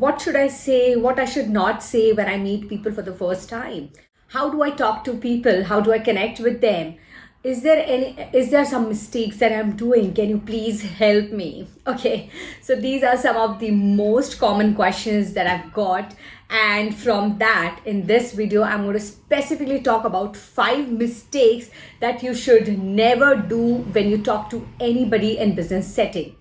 what should I say, what I should not say when I meet people for the first time. How do I talk to people? How do I connect with them? Is there some mistakes that I'm doing? Can you please help me? Okay, so these are some of the most common questions that I've got. And from that, in this video, I'm going to specifically talk about 5 mistakes that you should never do when you talk to anybody in business setting.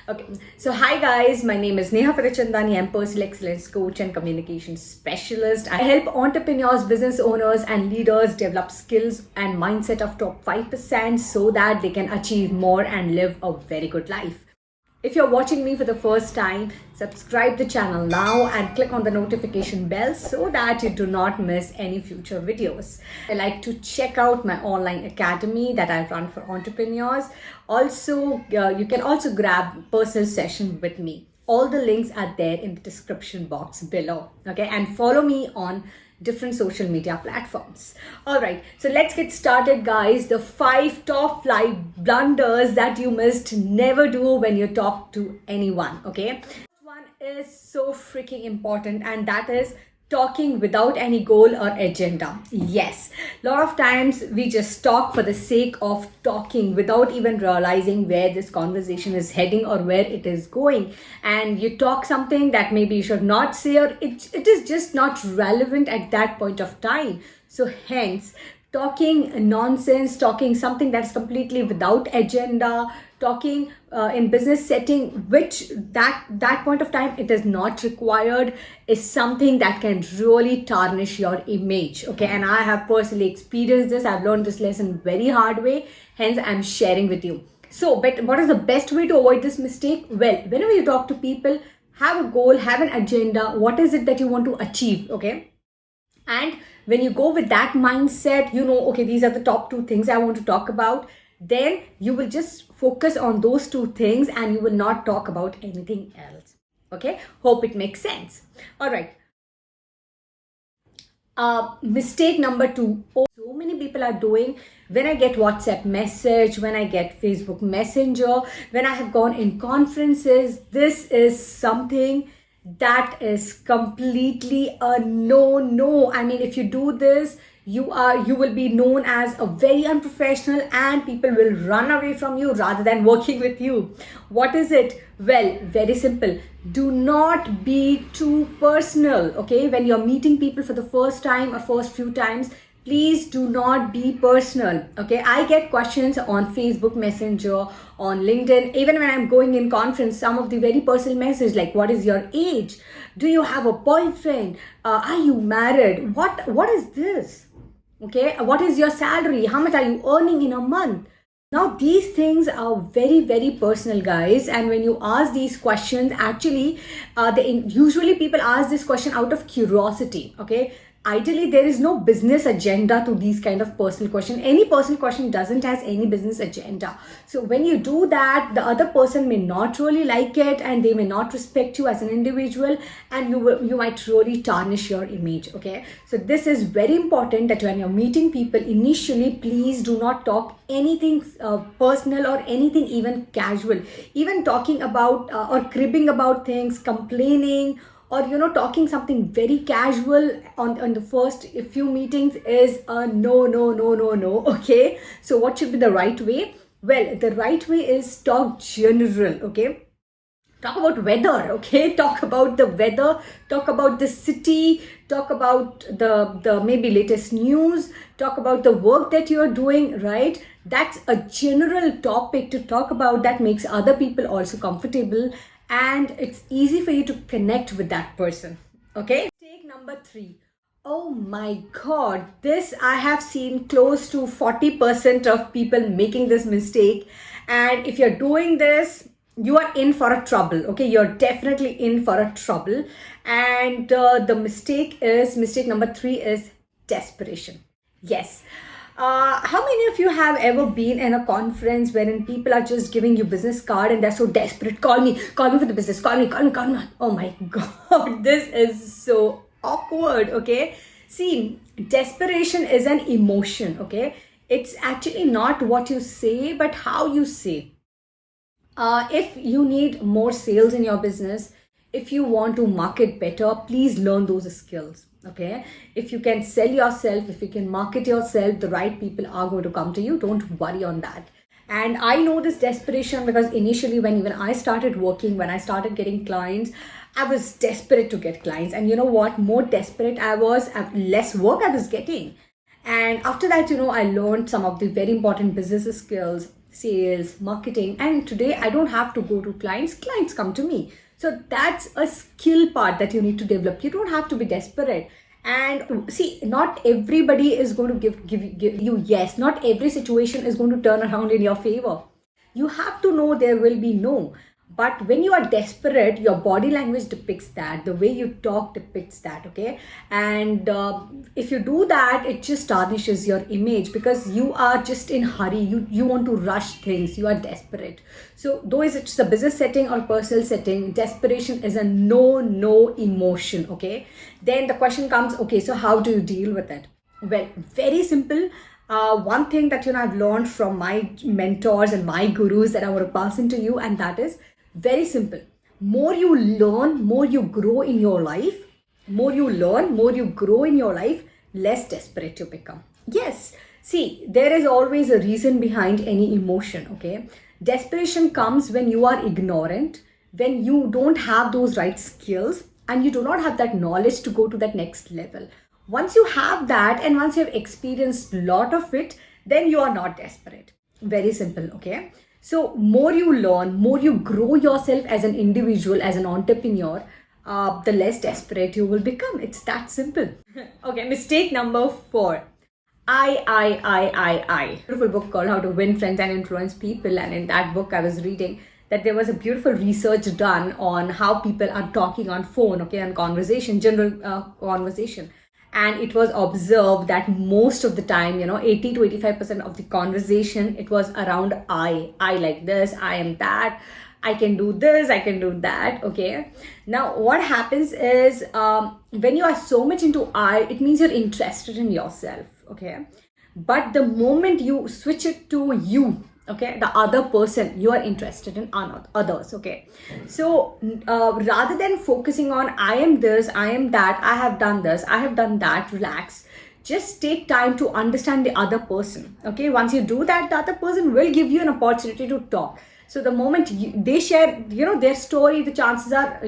Okay, so hi guys, my name is Neha Farachandani. I'm personal excellence coach and communication specialist. I help entrepreneurs, business owners, and leaders develop skills and mindset of top 5% so that they can achieve more and live a very good life. If you're watching me for the first time, subscribe the channel now and click on the notification bell so that you do not miss any future videos. I like to check out my online academy that I run for entrepreneurs. Also, you can also grab personal session with me. All the links are there in the description box below. Okay, and follow me on different social media platforms. All right, so let's get started, guys. The 5 top 5 blunders that you must never do when you talk to anyone. Okay, one is so freaking important, and that is talking without any goal or agenda. Yes, a lot of times we just talk for the sake of talking without even realizing where this conversation is heading or where it is going. And you talk something that maybe you should not say, or it is just not relevant at that point of time. So hence, talking nonsense, talking something that's completely without agenda, talking in business setting, which that point of time it is not required, is something that can really tarnish your image. Okay, and I have personally experienced this. I've learned this lesson very hard way, hence I'm sharing with you. So, but what is the best way to avoid this mistake? Well, whenever you talk to people, have a goal, have an agenda. What is it that you want to achieve? Okay, and when you go with that mindset, you know, okay, these are the top 2 things I want to talk about, then you will just focus on those 2 things and you will not talk about anything else. Okay, hope it makes sense. All right. Mistake number 2. So many people are doing, when I get WhatsApp message, when I get Facebook Messenger, when I have gone in conferences, this is something that is completely a no. I mean, if you do this, you will be known as a very unprofessional, and people will run away from you rather than working with you. What is it? Well, very simple. Do not be too personal. Okay, when you're meeting people for the first time or first few times, please do not be personal. Okay, I get questions on Facebook Messenger, on LinkedIn, even when I'm going in conference, some of the very personal messages like, what is your age? Do you have a boyfriend? Are you married? What is this? Okay, what is your salary? How much are you earning in a month? Now, these things are very, very personal, guys. And when you ask these questions, actually, usually people ask this question out of curiosity. Okay, ideally, there is no business agenda to these kind of personal question. Any personal question doesn't has any business agenda. So when you do that, the other person may not really like it, and they may not respect you as an individual, and you might really tarnish your image. Okay, so this is very important that when you're meeting people initially, please do not talk anything personal or anything even casual. Even talking about or cribbing about things, complaining, or talking something very casual on the first few meetings is a no. Okay, so what should be the right way? Well, the right way is talk general. Okay, talk about weather. Okay, talk about the weather, talk about the city, talk about the maybe latest news, talk about the work that you're doing, right? That's a general topic to talk about that makes other people also comfortable, and it's easy for you to connect with that person. Okay, mistake number 3. Oh my god, this I have seen close to 40% of people making this mistake. And if you're doing this, you are in for a trouble. Okay, you're definitely in for a trouble. And the mistake number 3 is desperation. Yes. How many of you have ever been in a conference wherein people are just giving you business card and they're so desperate? Call me for the business. Call me. Oh my god, this is so awkward. Okay, see, desperation is an emotion. Okay, it's actually not what you say, but how you say. If you need more sales in your business, if you want to market better, please learn those skills. Okay, if you can sell yourself, if you can market yourself, the right people are going to come to you. Don't worry on that. And I know this desperation because initially, when even I started working, when I started getting clients, I was desperate to get clients. And you know what? More desperate I was, less work I was getting. And after that, I learned some of the very important business skills, sales, marketing. And today I don't have to go to clients, clients come to me. So that's a skill part that you need to develop. You don't have to be desperate. And see, not everybody is going to give you yes. Not every situation is going to turn around in your favor. You have to know there will be no. But when you are desperate, your body language depicts that, the way you talk depicts that, okay? And if you do that, it just tarnishes your image because you are just in hurry. You want to rush things. You are desperate. So though it's a business setting or personal setting, desperation is a no emotion, okay? Then the question comes, okay, so how do you deal with it? Well, very simple. One thing that I've learned from my mentors and my gurus that I want to pass into you, and that is very simple. More you learn, more you grow in your life. More you learn, more you grow in your life, less desperate you become. Yes, see, there is always a reason behind any emotion, okay? Desperation comes when you are ignorant, when you don't have those right skills, and you do not have that knowledge to go to that next level. Once you have that, and once you have experienced a lot of it, then you are not desperate. Very simple, okay? So more you learn, more you grow yourself as an individual, as an entrepreneur, the less desperate you will become. It's that simple. Okay, mistake number 4. I. Beautiful book called How to Win Friends and Influence People. And in that book, I was reading that there was a beautiful research done on how people are talking on phone, okay, on conversation, general conversation. And it was observed that most of the time, 80 to 85% of the conversation, it was around I like this, I am that, I can do this, I can do that, okay? Now, what happens is when you are so much into I, it means you're interested in yourself, okay? But the moment you switch it to you, okay, the other person, you are interested in others, okay? So rather than focusing on I am this, I am that, I have done this, I have done that, relax. Just take time to understand the other person, okay? Once you do that, the other person will give you an opportunity to talk. So the moment they share, their story, the chances are,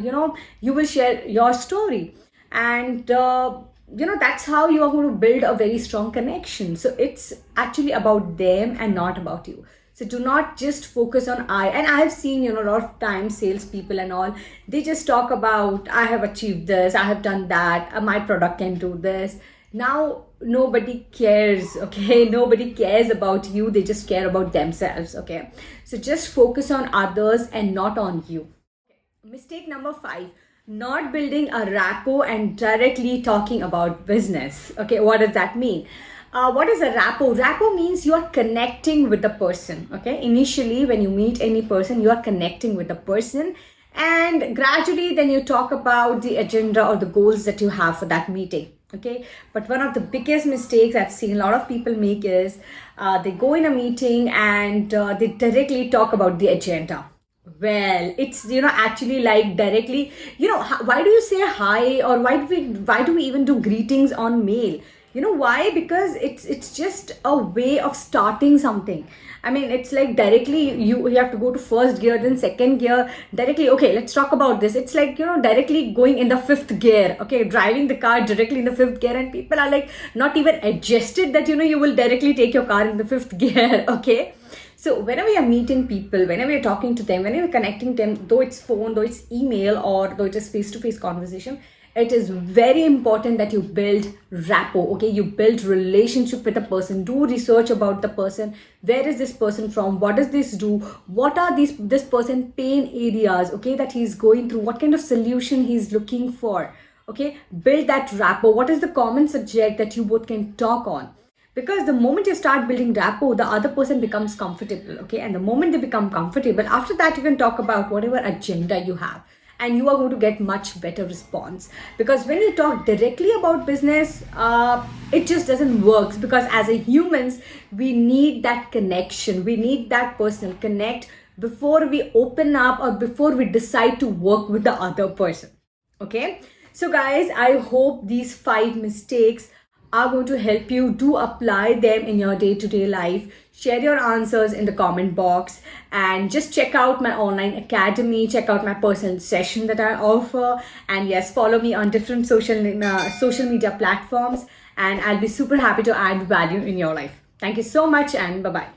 you will share your story. And that's how you are going to build a very strong connection. So it's actually about them and not about you. So do not just focus on I. And I have seen, a lot of times salespeople and all, they just talk about, I have achieved this, I have done that, my product can do this. Now, nobody cares, okay? Nobody cares about you. They just care about themselves, okay? So just focus on others and not on you. Mistake number 5. Not building a rapport and directly talking about business. Okay, what does that mean? What is a rapport? Rapport means you are connecting with the person. Okay, initially when you meet any person, you are connecting with the person, and gradually then you talk about the agenda or the goals that you have for that meeting. Okay, but one of the biggest mistakes I've seen a lot of people make is they go in a meeting and they directly talk about the agenda. Well, it's actually like directly, why do you say hi, or why do we even do greetings on mail? Why? Because it's just a way of starting something. I mean, it's like directly you have to go to first gear, then second gear, directly, okay, let's talk about this. It's like, directly going in the 5th gear, okay, driving the car directly in the 5th gear, and people are like not even adjusted that, you will directly take your car in the 5th gear, okay? So whenever you're meeting people, whenever you're talking to them, whenever you're connecting them, though it's phone, though it's email, or though it is face-to-face conversation, it is very important that you build rapport, okay? You build relationship with the person. Do research about the person. Where is this person from? What does this do? What are this person pain areas, okay, that he's going through? What kind of solution he's looking for, okay? Build that rapport. What is the common subject that you both can talk on? Because the moment you start building rapport, the other person becomes comfortable, okay? And the moment they become comfortable, after that you can talk about whatever agenda you have. And you are going to get much better response. Because when you talk directly about business, it just doesn't work. Because as a humans, we need that connection. We need that personal connect before we open up or before we decide to work with the other person. Okay, so guys, I hope these 5 mistakes are going to help you. Do apply them in your day-to-day life. Share your answers in the comment box, and just check out my online academy, check out my personal session that I offer, and yes, follow me on different social media platforms, and I'll be super happy to add value in your life. Thank you so much, and bye bye.